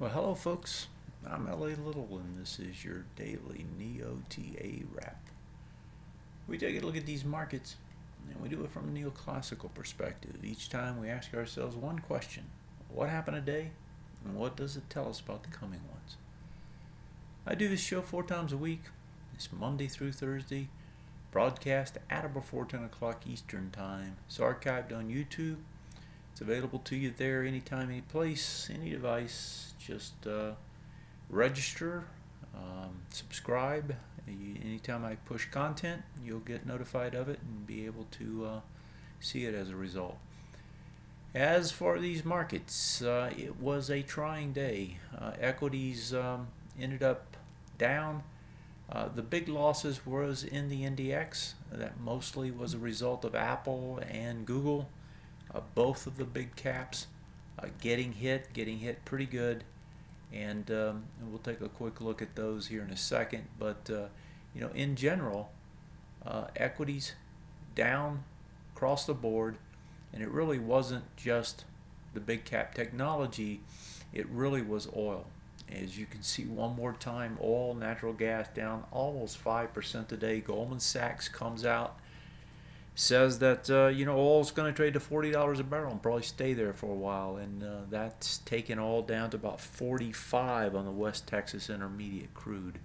Well, hello, folks. I'm LA Little, and this is your daily NeoTA wrap. We take a look at these markets, and we do it from a neoclassical perspective. Each time we ask ourselves one question: what happened today, and what does it tell us about the coming ones? I do this show 4 times a week. It's Monday through Thursday, broadcast at or before 10 o'clock Eastern Time. It's archived on YouTube. It's available to you there anytime, any place, any device. Just register, subscribe. Anytime I push content, you'll get notified of it and be able to see it as a result. As for these markets, it was a trying day. Equities ended up down. The big losses was in the NDX. That mostly was a result of Apple and Google. Both of the big caps getting hit pretty good, and we'll take a quick look at those here in a second. But in general, equities down across the board, and it really wasn't just the big cap technology, it really was oil. As you can see one more time, oil, natural gas down almost 5% today. Goldman Sachs comes out, says that oil's going to trade to $40 a barrel and probably stay there for a while, and that's taken all down to about 45 on the West Texas Intermediate crude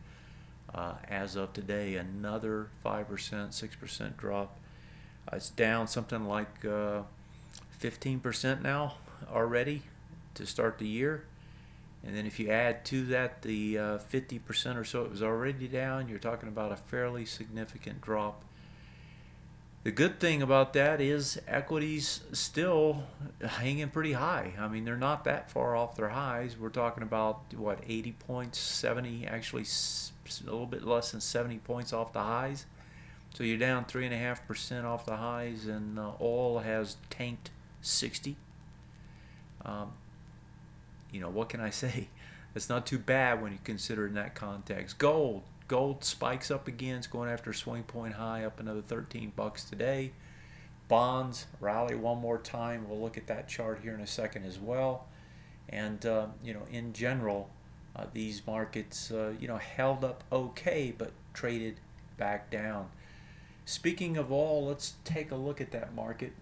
as of today. Another 5%, 6% drop. It's down something like 15% now already to start the year. And then if you add to that the 50% or so it was already down, you're talking about a fairly significant drop. The good thing about that is equities still hanging pretty high. I mean, they're not that far off their highs. We're talking about, what, 80 points, 70, actually a little bit less than 70 points off the highs. So you're down 3.5% off the highs, and oil has tanked 60. What can I say? It's not too bad when you consider in that context. Gold spikes up again. It's going after a swing point high, up another 13 bucks today. Bonds rally one more time. We'll look at that chart here in a second as well. And in general, these markets held up okay, but traded back down. Speaking of oil, let's take a look at that market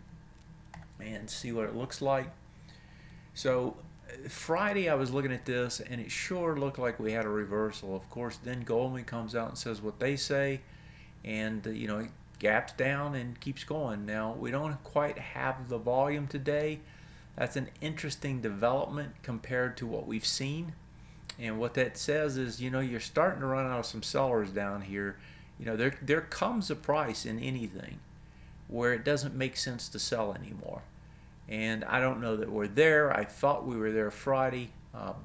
and see what it looks like. So Friday I was looking at this, and it sure looked like we had a reversal. Of course, then Goldman comes out and says what they say, and it gaps down and keeps going. Now, we don't quite have the volume today. That's an interesting development compared to what we've seen. And what that says is, you're starting to run out of some sellers down here. There comes a price in anything where it doesn't make sense to sell anymore. And I don't know that we're there. I thought we were there Friday,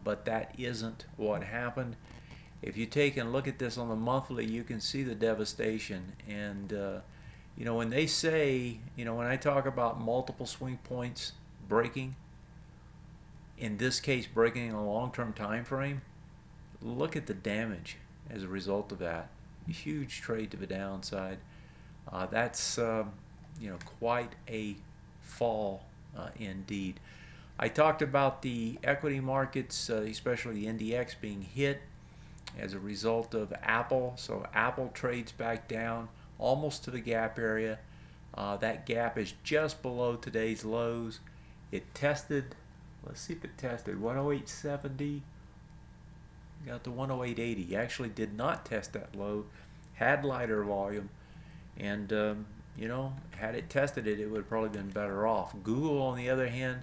but that isn't what happened. If you take and look at this on the monthly, you can see the devastation. And when they say, when I talk about multiple swing points breaking, in this case breaking in a long-term time frame, look at the damage as a result of that. Huge trade to the downside. That's quite a fall. Indeed. I talked about the equity markets, especially the NDX, being hit as a result of Apple. So Apple trades back down almost to the gap area. That gap is just below today's lows. It tested, let's see if it tested 108.70, got to 108.80. Actually did not test that low, had lighter volume, and had it tested it, it would have probably been better off. Google, on the other hand,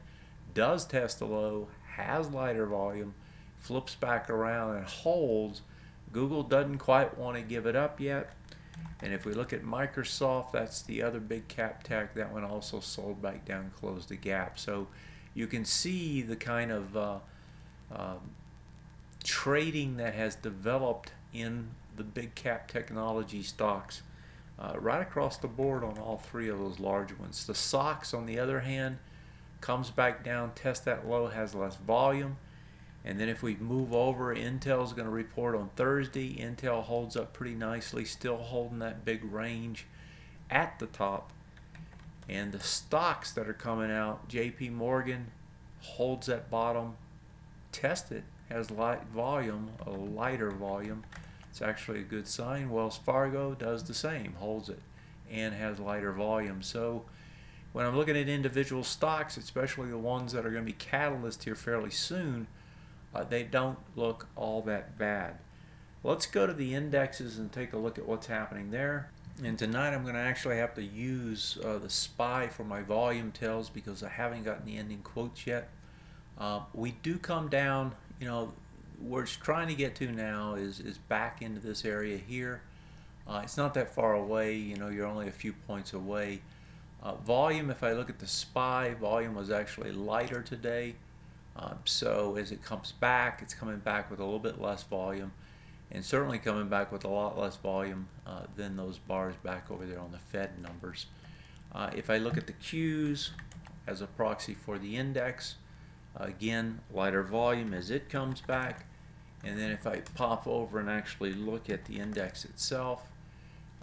does test the low, has lighter volume, flips back around and holds. Google doesn't quite want to give it up yet. And if we look at Microsoft, that's the other big cap tech. That one also sold back down, closed the gap. So you can see the kind of trading that has developed in the big cap technology stocks. Right across the board on all three of those large ones. The SOX, on the other hand, comes back down, tests that low, has less volume. And then if we move over, Intel's going to report on Thursday. Intel holds up pretty nicely, still holding that big range at the top. And the stocks that are coming out, JP Morgan holds that bottom, tests it, has light volume, a lighter volume. It's actually a good sign. Wells Fargo does the same, holds it, and has lighter volume. So when I'm looking at individual stocks, especially the ones that are going to be catalyst here fairly soon, they don't look all that bad. Let's go to the indexes and take a look at what's happening there. And tonight I'm going to actually have to use the SPY for my volume tells because I haven't gotten the ending quotes yet. We do come down, where it's trying to get to now is back into this area here. It's not that far away, you're only a few points away. Volume, if I look at the SPY, volume was actually lighter today. So as it comes back, it's coming back with a little bit less volume, and certainly coming back with a lot less volume than those bars back over there on the Fed numbers. If I look at the Qs as a proxy for the index, again, lighter volume as it comes back. And then if I pop over and actually look at the index itself,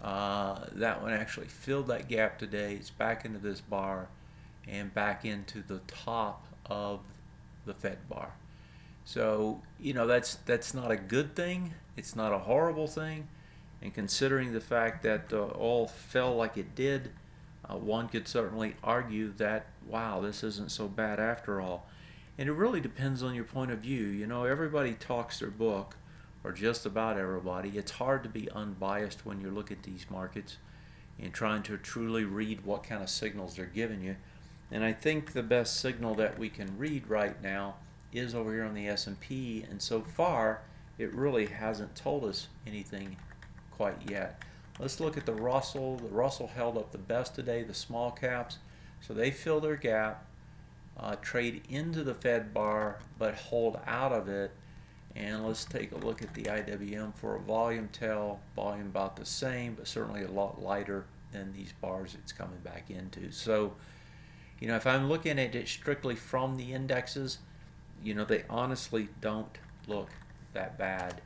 that one actually filled that gap today. It's back into this bar and back into the top of the Fed bar. So, that's not a good thing. It's not a horrible thing. And considering the fact that oil fell like it did, one could certainly argue that, wow, this isn't so bad after all. And it really depends on your point of view. Everybody talks their book, or just about everybody. It's hard to be unbiased when you look at these markets and trying to truly read what kind of signals they're giving you. And I think the best signal that we can read right now is over here on the S&P, and so far it really hasn't told us anything quite yet. Let's look at the Russell. The Russell held up the best today, the small caps. So they fill their gap, trade into the Fed bar, but hold out of it. And let's take a look at the IWM for a volume tell. Volume about the same, but certainly a lot lighter than these bars it's coming back into. So, if I'm looking at it strictly from the indexes, they honestly don't look that bad.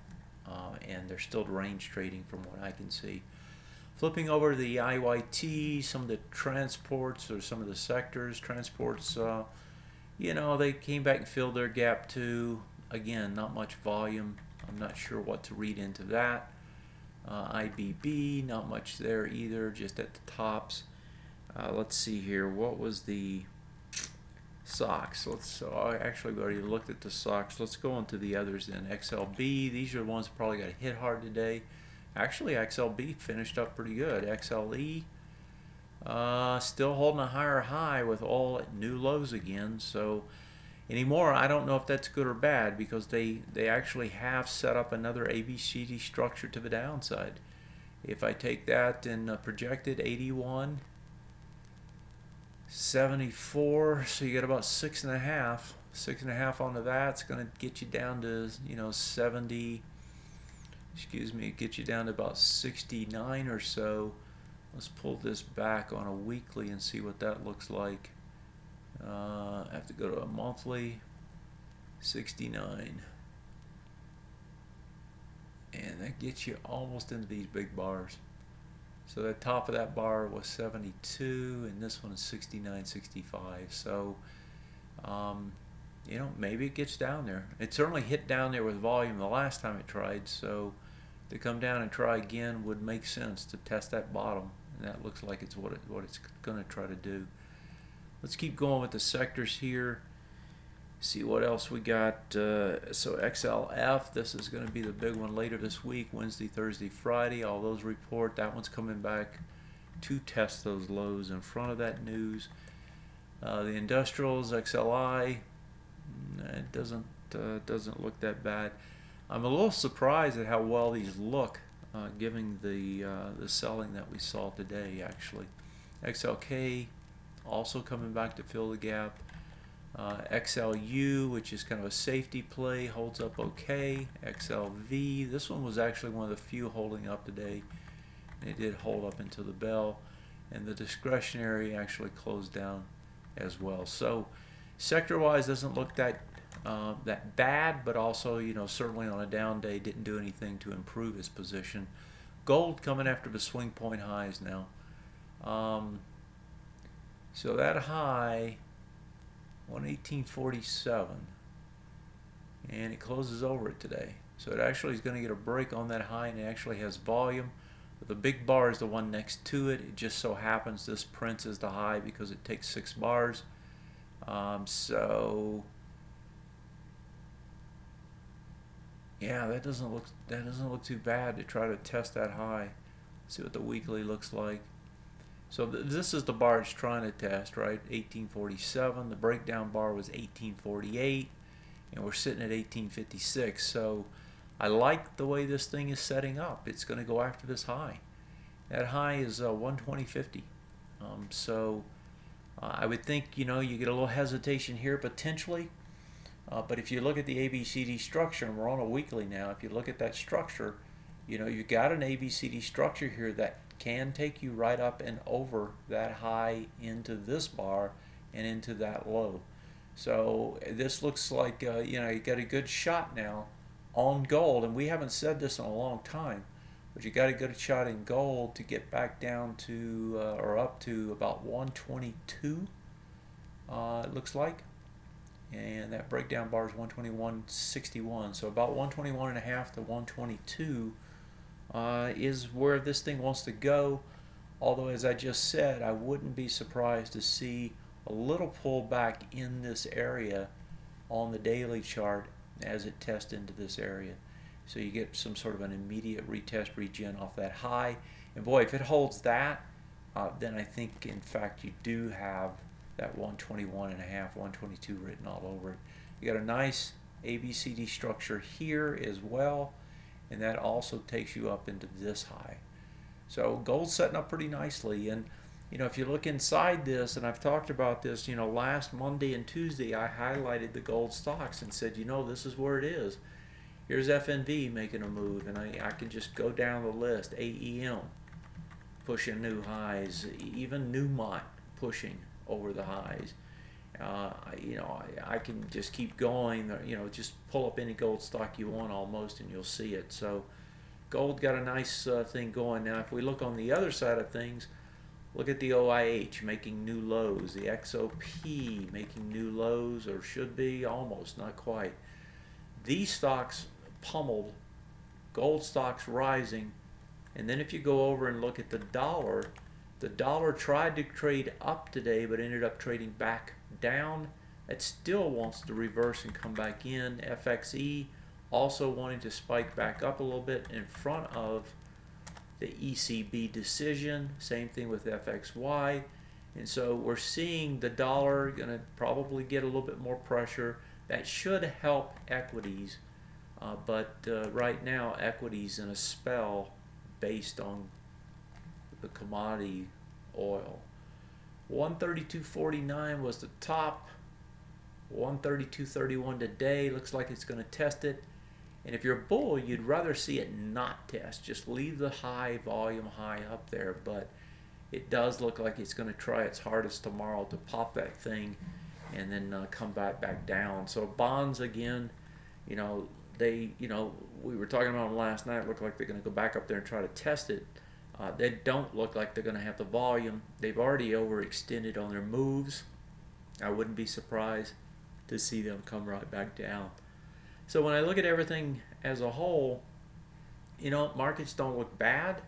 And they're still range trading from what I can see. Flipping over to the IYT, some of the transports or some of the sectors, transports, they came back and filled their gap too. Again, not much volume. I'm not sure what to read into that. IBB, not much there either, just at the tops. Let's see here. What was the SOX? Actually, we already looked at the SOX. Let's go on to the others then. XLB, these are the ones that probably got hit hard today. Actually, XLB finished up pretty good. XLE, still holding a higher high with all at new lows again. So anymore, I don't know if that's good or bad because they actually have set up another ABCD structure to the downside. If I take that and project it, 81, 74, so you get about 6.5 onto that. It's going to get you down to 70. It gets you down to about 69 or so. Let's pull this back on a weekly and see what that looks like. I have to go to a monthly. 69. And that gets you almost into these big bars. So the top of that bar was 72, and this one is 69, 65. So, maybe it gets down there. It certainly hit down there with volume the last time it tried. So to come down and try again would make sense to test that bottom, and that looks like it's what it's going to try to do. Let's keep going with the sectors here. See what else we got. So XLF, this is going to be the big one later this week, Wednesday, Thursday, Friday. All those report. That one's coming back to test those lows in front of that news. The industrials, XLI, it doesn't look that bad. I'm a little surprised at how well these look, given the selling that we saw today. Actually, XLK also coming back to fill the gap. XLU, which is kind of a safety play, holds up okay. XLV, this one was actually one of the few holding up today. It did hold up until the bell, and the discretionary actually closed down as well. So sector-wise, doesn't look that bad, but also certainly on a down day didn't do anything to improve his position. Gold coming after the swing point highs now. So that high, 118.47, and it closes over it today. So it actually is going to get a break on that high, and it actually has volume. But the big bar is the one next to it. It just so happens this prints as the high because it takes 6 bars. So yeah, that doesn't look too bad to try to test that high. See what the weekly looks like. So this is the bar it's trying to test, right? 1847. The breakdown bar was 1848, and we're sitting at 1856. So I like the way this thing is setting up. It's going to go after this high. That high is 120.50. So I would think, you get a little hesitation here potentially. But if you look at the ABCD structure, and we're on a weekly now, if you look at that structure, you've got an ABCD structure here that can take you right up and over that high into this bar and into that low. So this looks like, you got a good shot now on gold, and we haven't said this in a long time, but you got a good shot in gold to get back down to, or up to about 122, it looks like. And that breakdown bar is 121.61, so about 121.5 to 122 is where this thing wants to go. Although, as I just said, I wouldn't be surprised to see a little pullback in this area on the daily chart as it tests into this area. So you get some sort of an immediate retest regen off that high. And boy, if it holds that, then I think, in fact, you do have that 121.5, 122 written all over it. You got a nice ABCD structure here as well, and that also takes you up into this high. So gold's setting up pretty nicely. And if you look inside this, and I've talked about this, last Monday and Tuesday I highlighted the gold stocks and said, this is where it is. Here's FNV making a move, and I can just go down the list. AEM pushing new highs, even Newmont pushing over the highs. I can just keep going. Just pull up any gold stock you want almost, and you'll see it. So gold got a nice thing going. Now, if we look on the other side of things, look at the OIH making new lows, the XOP making new lows, or should be almost, not quite. These stocks pummeled, gold stocks rising, and then if you go over and look at the dollar tried to trade up today but ended up trading back down. It still wants to reverse and come back in. FXE also wanting to spike back up a little bit in front of the ECB decision. Same thing with FXY. And so we're seeing the dollar going to probably get a little bit more pressure. That should help equities. But right now, equities in a spell based on the commodity oil. 132.49 was the top. 132.31 today. Looks like it's going to test it. And if you're a bull, you'd rather see it not test. Just leave the high volume high up there. But it does look like it's going to try its hardest tomorrow to pop that thing and then come back down. So bonds again, we were talking about them last night. It looked like they're going to go back up there and try to test it. They don't look like they're going to have the volume. They've already overextended on their moves. I wouldn't be surprised to see them come right back down. So when I look at everything as a whole, markets don't look bad.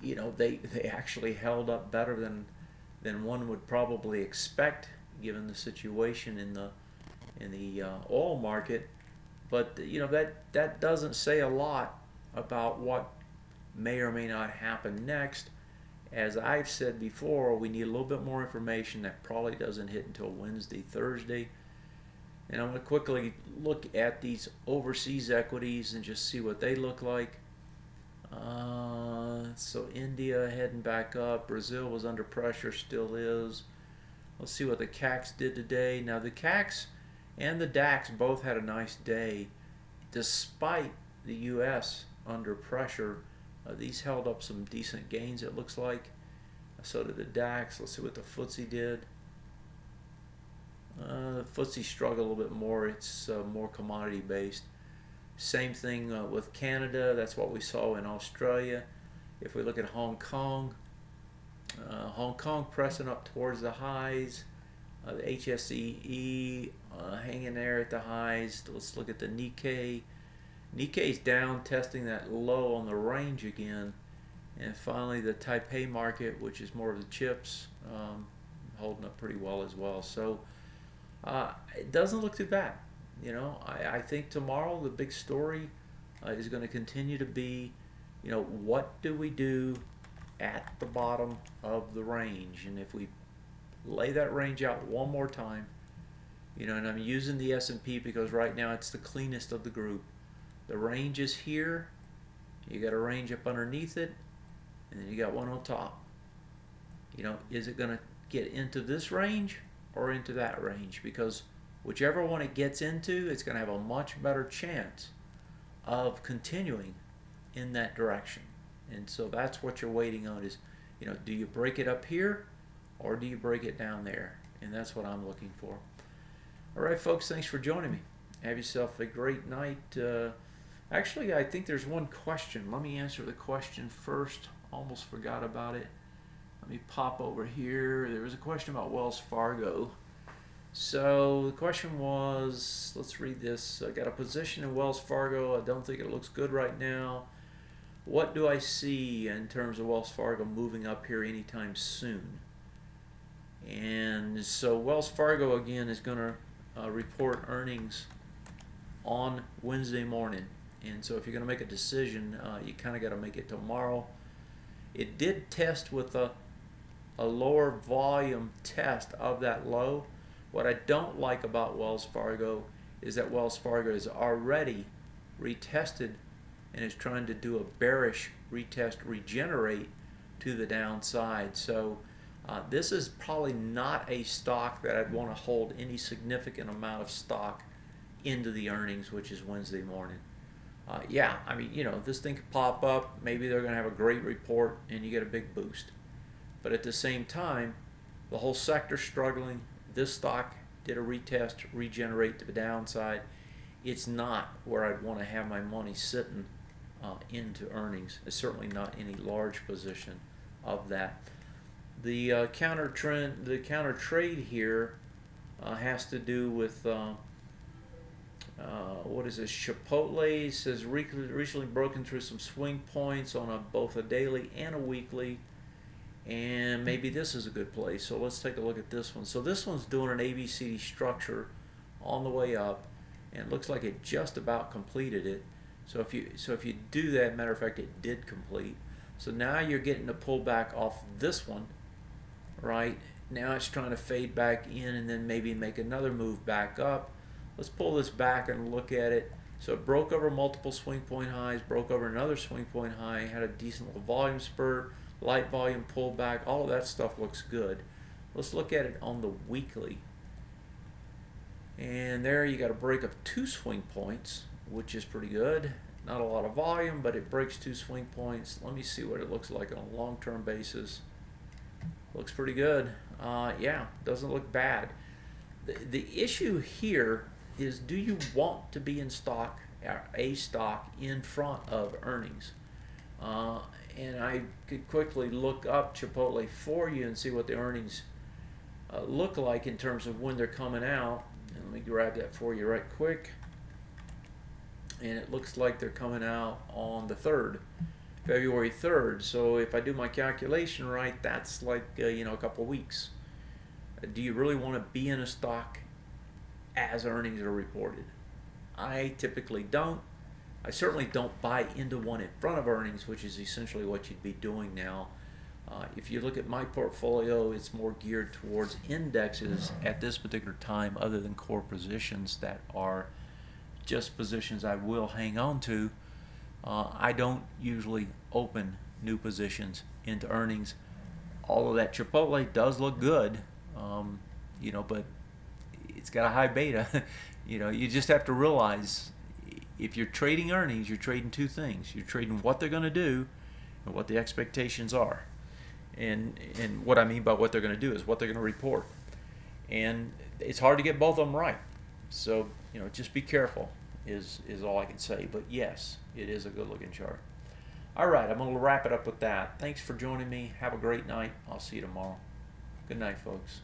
They actually held up better than one would probably expect given the situation in the oil market. But that doesn't say a lot about what may or may not happen next. As I've said before, we need a little bit more information. That probably doesn't hit until Wednesday, Thursday. And I'm going to quickly look at these overseas equities and just see what they look like. So India heading back up. Brazil was under pressure, still is. Let's see what the CACs did today. Now the CACs and the DAX both had a nice day. Despite the U.S. under pressure, these held up some decent gains, it looks like. So did the DAX. Let's see what the FTSE did. The FTSE struggled a little bit more. It's more commodity based. Same thing with Canada. That's what we saw in Australia. If we look at Hong Kong pressing up towards the highs. The HSEE hanging there at the highs. Let's look at the Nikkei. Nikkei's down, testing that low on the range again. And finally the Taipei market, which is more of the chips, holding up pretty well as well. So it doesn't look too bad. You know, I think tomorrow the big story is going to continue to be, you know, what do we do at the bottom of the range? And if we lay that range out one more time, you know, and I'm using the S&P because right now it's the cleanest of the group. The range is here, you got a range up underneath it, and then you got one on top. You know, is it going to get into this range or into that range? Because whichever one it gets into, it's going to have a much better chance of continuing in that direction. And so that's what you're waiting on is, you know, do you break it up here or do you break it down there? And that's what I'm looking for. All right, folks, thanks for joining me. Have yourself a great night. Actually, I think there's one question. Let me answer the question first. Almost forgot about it. Let me pop over here. There was a question about Wells Fargo. So the question was, let's read this. I got a position in Wells Fargo. I don't think it looks good right now. What do I see in terms of Wells Fargo moving up here anytime soon? And so Wells Fargo again is going to report earnings on Wednesday morning. And so if you're going to make a decision, you kind of got to make it tomorrow. It did test with a lower volume test of that low. What I don't like about Wells Fargo is that Wells Fargo is already retested and is trying to do a bearish retest, regenerate to the downside. So this is probably not a stock that I'd want to hold any significant amount of stock into the earnings, which is Wednesday morning. Yeah, I mean, you know, this thing could pop up. Maybe they're going to have a great report and you get a big boost. But at the same time, the whole sector's struggling. This stock did a retest, regenerate to the downside. It's not where I'd want to have my money sitting into earnings. It's certainly not any large position of that. The counter trend, the counter trade here has to do with what is this? Chipotle says recently broken through some swing points on both a daily and a weekly, and maybe this is a good place. So let's take a look at this one. So this one's doing an ABCD structure on the way up, and it looks like it just about completed it. So if you do that, matter of fact, it did complete. So now you're getting a pullback off this one, right? Now it's trying to fade back in and then maybe make another move back up. Let's pull this back and look at it. So it broke over multiple swing point highs, broke over another swing point high, had a decent little volume spurt, light volume pullback. All of that stuff looks good. Let's look at it on the weekly. And there you got a break of 2 swing points, which is pretty good. Not a lot of volume, but it breaks 2 swing points. Let me see what it looks like on a long-term basis. Looks pretty good. Yeah, doesn't look bad. The issue here is, do you want to be in stock, a stock in front of earnings? And I could quickly look up Chipotle for you and see what the earnings look like in terms of when they're coming out. And let me grab that for you right quick. And it looks like they're coming out on the 3rd, February 3rd. So if I do my calculation right, that's like you know, a couple of weeks. Do you really want to be in a stock as earnings are reported? I typically don't. I certainly don't buy into one in front of earnings, which is essentially what you'd be doing now. If you look at my portfolio, it's more geared towards indexes at this particular time, other than core positions that are just positions I will hang on to. I don't usually open new positions into earnings. Although that Chipotle does look good, you know, but it's got a high beta. You know, you just have to realize if you're trading earnings, you're trading 2 things. You're trading what they're going to do and what the expectations are. And what I mean by what they're going to do is what they're going to report. And it's hard to get both of them right. So, you know, just be careful is all I can say. But yes, it is a good looking chart. All right, I'm going to wrap it up with that. Thanks for joining me. Have a great night. I'll see you tomorrow. Good night, folks.